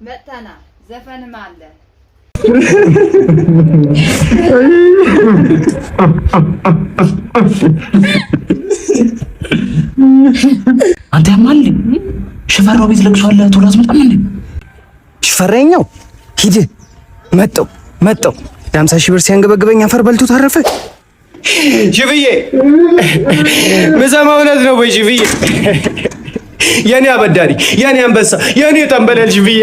መጣና ዘፈንም አለ አንተ ያማል ሽፈራው ቤት ለቅሷል ቶሎ አስመጣም እንዴ ሽፈራኛው ሂድ መጣው 50 ሺህ ብር ሲያንገበግበኝ አፈር በልቶ ታረፈ ሽፍዬ ምሰማው እውነት ነው ወይ ሽፍዬ የኔ አበዳሪ የኔ አንበሳ የኔ ተንበለል ሽፍዬ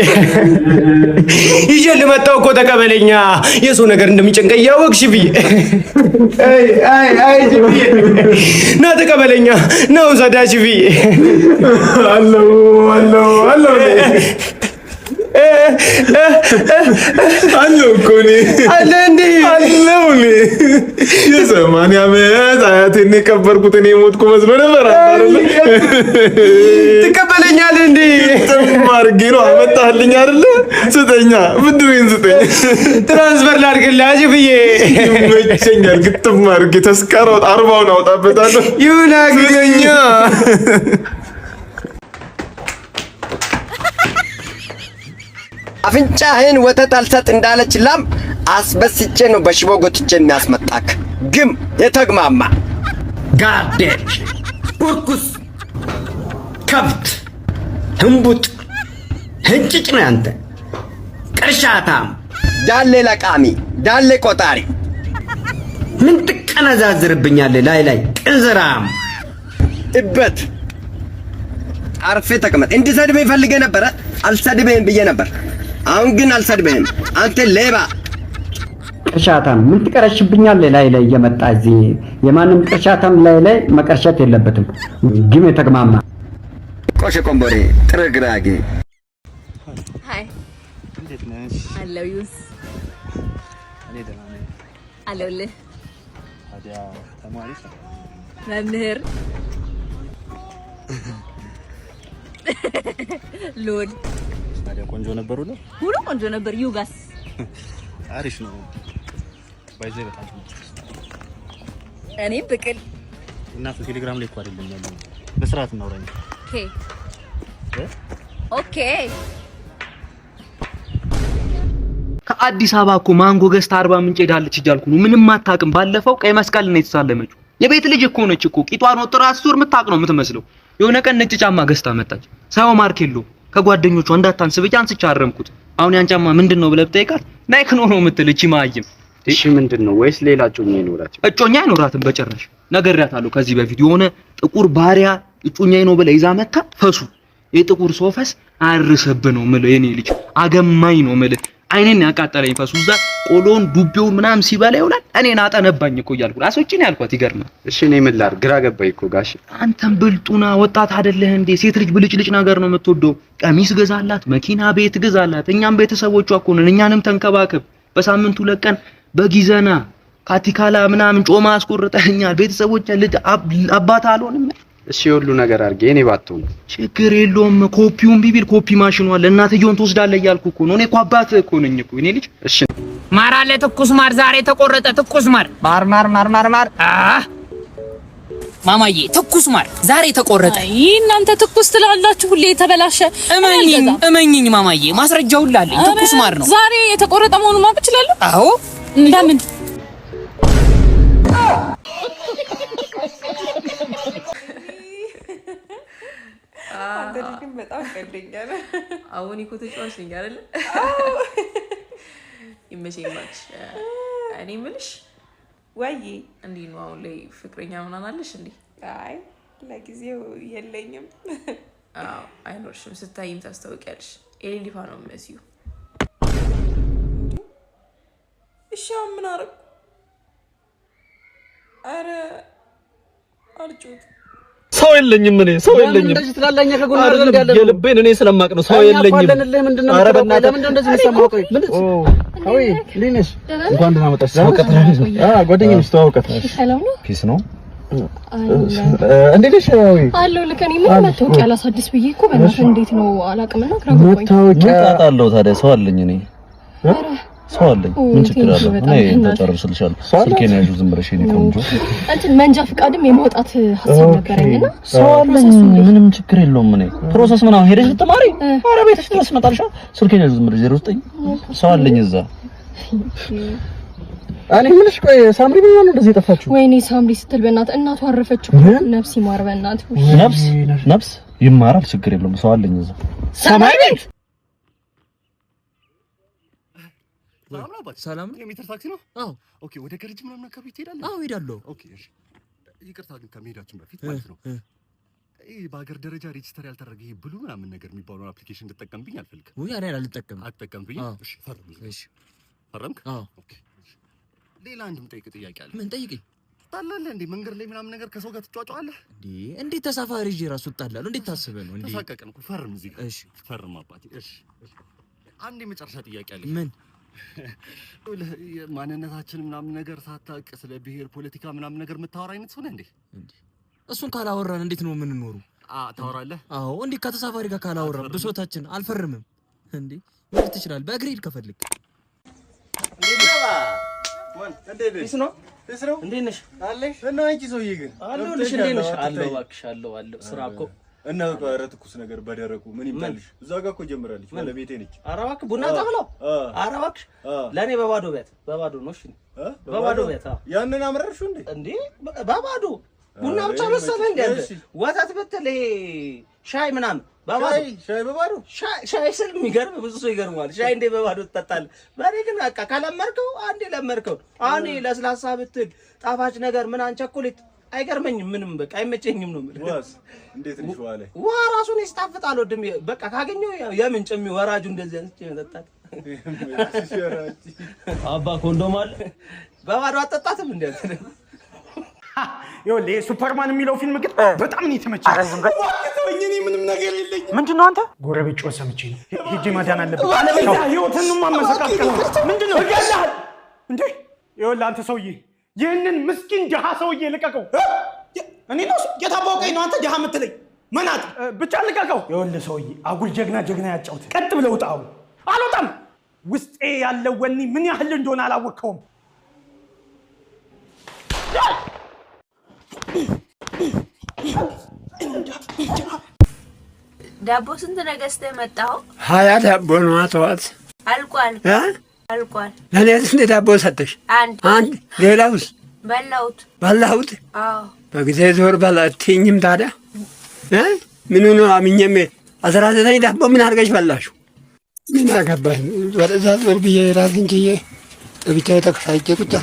ይዤ ልመጣው እኮ ተቀበለኛ የሰው ነገር እንደሚጨንቀኝ ያወቅ ሽፍዬ አይ ሽፍዬ ና ተቀበለኛ ነው ሰዳ ሽፍዬ አሎ አለው እኮ እኔ አለ እንዴ አለው እኔ የሰማንያ ዓመት አያቴን የቀበርኩት እኔ ሞትኩ መስሎ ነበር አይደል? ትቀበለኛለህ እንዴ? ማርጌ ነው አመጣህልኝ አይደል? ስጠኛ ብድሬን ስጠኝ። ትራንስፈር ላድርግልህ ሽፍዬ። ይመቸኛል። ግጥም አድርጌ ተስካራው 40ውን አውጣበታለሁ። ይሁን ስጠኛ። አፍንጫህን ወተት አልሰጥ እንዳለች ላም አስበስቼ ነው በሽቦ ጎትቼ የሚያስመጣክ። ግም የተግማማ ጋዴል ቁርቁስ ከብት ህንቡጥ ህንጭጭ ነው አንተ ቅርሻታም ዳሌ ለቃሚ ዳሌ ቆጣሪ ምን ትቀነዛዝርብኛለህ? ላይ ቅንዝራም እበት አርፌ ተቀመጥ። እንድሰድበኝ ፈልጌ ነበረ፣ አልሰድበኝም ብዬ ነበር። አሁን ግን አልሰድበኝም። አንተ ሌባ ቅርሻታም ምን ትቀረሽብኛለህ? ላይ እየመጣ እዚህ የማንም ቅርሻታም ላይ መቀርሸት የለበትም። ግም የተግማማ ቆሸ ቆምቦሬ ጥርግራጌ ሃይ እንዴት ነሽ? አለው ዩስ እኔ ደህና ነኝ። አለውልህ ታዲያ ተማሪሽ መምህር ሎል ታዲያ ቆንጆ ነበሩ ነው? ሁሉ ቆንጆ ነበር። ዩጋስ አሪፍ ነው። ባይዘ በጣም እኔ ብቅል እናቱ ቴሌግራም ላይ እኮ አይደለም ያለው። በስርዓት እናውራኝ። ኦኬ ከአዲስ አበባ እኮ ማንጎ ገዝታ 40 ምንጭ ሄዳለች እያልኩ ነው። ምንም አታውቅም። ባለፈው ቀይ መስቀል ነው የተሳለመችው። የቤት ልጅ እኮ ነች እኮ ቂጧን ወጥራ አስር የምታውቅ ነው የምትመስለው። የሆነ ቀን ነጭ ጫማ ገዝታ መጣች። ሳይው ማርኬሎ ከጓደኞቿ እንዳታንስብ አንስቻ አረምኩት። አሁን ያን ጫማ ምንድነው ብለህ ብጠይቃት ናይክ ነው የምትል እቺ ማይም። እሺ ምንድነው? ወይስ ሌላ እጮኛ ይኖራቸው? እጮኛ አይኖራትም በጭራሽ። ነግሬያታለሁ ከዚህ በፊት የሆነ ጥቁር ባሪያ እጮኛዬ ነው ብላ ይዛ መጣ። ፈሱ የጥቁር ሶፈስ አርሰብ ነው የምልህ የኔ ልጅ አገማኝ ነው የምልህ። አይኔን ያቃጠለኝ ፈሱ እዛ ቆሎን ዱቤው ምናምን ሲበላ ይውላል። እኔን አጠነባኝ እኮ እያልኩ አሶጪኝ ያልኳት ይገርማል። እሺ እኔ ምን ላድርግ? ግራ ገባኝ እኮ ጋሽ። አንተም ብልጡና ወጣት አይደለህ እንዴ? ሴት ልጅ ብልጭልጭ ነገር ነው የምትወደው። ቀሚስ ገዛላት፣ መኪና ቤት ገዛላት። እኛም ቤተሰቦቿ እኮ ነን። እኛንም ተንከባከብ። በሳምንቱ 2 ቀን በጊዘና ካቲካላ ምናምን ጮማ አስቆርጠኛል። ቤተሰቦቿ ልጅ አባት አልሆንም። እሺ ሁሉ ነገር አድርጌ እኔ ባትሆን ችግር የለውም። ኮፒውን ቢቢል ኮፒ ማሽኑ አለ። እናትየውን ትወስዳለህ እያልኩ እኮ ነው። እኔ እኮ አባትህ እኮ ነኝ እኮ እኔ ልጅ። እሺ ማር አለ ትኩስ ማር ዛሬ ተቆረጠ ትኩስ ማር ማር ማማዬ ትኩስ ማር ዛሬ ተቆረጠ። አይ እናንተ ትኩስ ትላላችሁ ሁሌ የተበላሸ። እመኝኝ ማማዬ ማስረጃው ላልኝ ትኩስ ማር ነው። ዛሬ የተቆረጠ መሆኑን ማወቅ እችላለሁ? አዎ እንደምን ግን በጣም ቀልደኛል። አሁን እኮ ተጫዋች ነኝ አይደል? ይመቸኝ ማች እኔ የምልሽ ወይ እንዴ ነው አሁን ላይ ፍቅረኛ ምናምን አለሽ እንዴ? አይ ለጊዜው የለኝም። አዎ አይኖርሽም። ስታይም ታስታውቂያለሽ። ኤሊሊፋ ነው የሚመስዩ። እሺ ምን አደረኩ? ኧረ አልጩት ሰው የለኝም። እኔ ሰው የለኝም። እንደዚህ ትላለኛ ከጎን አድርገን ያለ የልቤን እኔ ስለማቅ ነው። ሰው የለኝም። ኧረ በእናትህ ለምን እንደዚህ የሚሰማው? ቆይ ምን አይ ሊነሽ እንኳን ደህና መጣሽ። ጓደኛዬ ነሽ ተዋውቀታለሽ። ሰላም ነው? ፒስ ነው። እንዴት ነሽ? አለው ለከኔ ምን መታወቂያ አላሳድስ ብዬ እኮ በእናትህ እንዴት ነው አላውቅምና ግራ ገባኝ። መታወቂያ አጣጣለሁ። ታዲያ ሰው አለኝ እኔ ሰው አለኝ። ምን ችግር አለ? እኔ ተጨርስልሻለሁ። ስልኬን ያዡ ዝም ብለሽ እኔ ቆንጆ እንትን መንጃ ፍቃድም የማውጣት ሐሳብ ነበረኝና ሰው አለኝ። ምንም ችግር የለውም። እኔ ፕሮሰስ ምናምን ሄደሽ ልትማሪ ኧረ ቤትሽ ድረስ እመጣልሻለሁ። ስልኬን ያዡ ዝም ብለሽ 09 ሰው አለኝ እዛ። እኔ ምንሽ ቆይ ሳምሪ ምን ነው እንደዚህ ጠፋችሁ? ወይኔ ሳምሪ ስትል በእናትህ እናቷ አረፈች እኮ። ነፍስ ይማር በእናትህ። ነፍስ ይማራል፣ ችግር የለውም። ሰው አለኝ እዛ ሰማይ ቤት። ሰላም ነው። የሜትር ታክሲ ነው? አዎ። ኦኬ። ወደ ገርጂ ምናምን አካባቢ ትሄዳለህ? አዎ እሄዳለሁ። ኦኬ እሺ። ይቅርታ ግን ከመሄዳችን በፊት ማለት ነው በሀገር ደረጃ ሬጂስተር ያልተደረገ ይሄ ብሉ ምናምን ነገር የሚባለውን አፕሊኬሽን እንድጠቀምብኝ አልፈልግም። ወይ እኔ አልጠቀምም። አትጠቀምብኝ? እሺ። እሺ። ፈረምክ? አዎ። ኦኬ። ሌላ አንድም ጠይቅ ጥያቄ አለ። ምን ጠይቀኝ? ታላለህ እንዴ? መንገድ ላይ ምናምን ነገር ከሰው ጋር ትጫጫዋለህ እንዴ? እንዴት ተሳፋሪ ይዤ ራሱ እጣላለሁ? እንዴት ታስበህ ነው እንዴ? ተሳቀቀን እኮ። ፈርም እዚህ ጋር። እሺ። ፈርም አባቴ። እሺ። አንድ የመጨረሻ ጥያቄ አለ። ምን? ማንነታችን ምናምን ነገር ሳታውቅ ስለ ብሔር ፖለቲካ ምናምን ነገር የምታወራ አይነት ሰው ነህ እንዴ? እሱን ካላወራን እንዴት ነው የምንኖሩ? ታወራለህ? አዎ። እንዴ ከተሳፋሪ ጋር ካላወራን ብሶታችን አልፈርምም እንዴ? ምን ትችላለህ? በእግሬ ሂድ ከፈልክ። እንዴት ነሽ? አለሽ? እና አንቺ ሰውዬ ግን አለሁልሽ። እንዴት ነሽ? አለሁ እባክሽ፣ አለሁ ስራ እኮ እና ኧረ ትኩስ ነገር በደረቁ ምን ይባልሽ? እዛ ጋር እኮ ጀምራለች። ባለቤቴ ነች። ኧረ እባክህ ቡና ጠብለው። ኧረ እባክሽ ለኔ በባዶ ቤት በባዶ ነው። እሺ በባዶ ቤት። ያንን አምረርሽው እንዴ? እንዴ በባዶ ቡና ብቻ መሰለህ እንዴ? ወተት ብትል ሻይ ምናምን በባዶ ሻይ በባዶ ሻይ ስል የሚገርም ብዙ ሰው ይገርማል። ሻይ እንዴ በባዶ ትጠጣለህ? በኔ ግን በቃ ካለመርከው አንዴ ለመርከው። አንዴ ለስላሳ ብትል ጣፋጭ ነገር ምን አንቸኩሊት አይገርመኝም። ምንም በቃ አይመቸኝም ነው ማለት። ዋስ እንዴት ነሽ? ዋለ ዋ ራሱን ይስጣፍጣል። ወድም በቃ ካገኘው የምንጭም ወራጁ እንደዚህ አንስቼ መጠጣት። አባ ኮንዶም አለ በባዶ አጠጣትም እንዴ? ይኸውልህ ሱፐርማን የሚለው ፊልም ግን በጣም ነው የተመቸኝ። እኔ ምንም ነገር የለኝም። ምንድነው አንተ? ጎረቤት ጮህ ሰምቼ ነው ሂጅ ማዳን አለብህ። አለበዛ ህይወትን ነው ማመሰቃቀል። ምንድነው እገላለሁ እንዴ? ይኸውልህ አንተ ሰውዬ ይህንን ምስኪን ድሃ ሰውዬ ልቀቀው። እኔ ነው የታወቀኝ ነው አንተ ድሃ የምትለኝ መናት? ብቻ ልቀቀው። ይኸውልህ ሰውዬ አጉል ጀግና ያጫውት። ቀጥ ብለው ውጣው። አልወጣም። ውስጤ ያለው ወኔ ምን ያህል እንደሆነ አላወቅከውም። ዳቦ ስንት ነው ገዝተህ መጣኸው? 20 ዳቦ ነው አተዋት። አልቋል አልቋል። ለኔ ስንት ዳቦ ሰጠሽ? አንድ። ሌላውስ? በላሁት። አዎ። በጊዜ ዞር በላትኝም ታዲያ ምኑ ነው አምኜም 19 ዳቦ ምን አድርገሽ በላሽው? ምን አገባኝ? ወደዛ ዞር ብዬ ራሴን ችዬ ብቻ ተከሳይቼ ቁጭ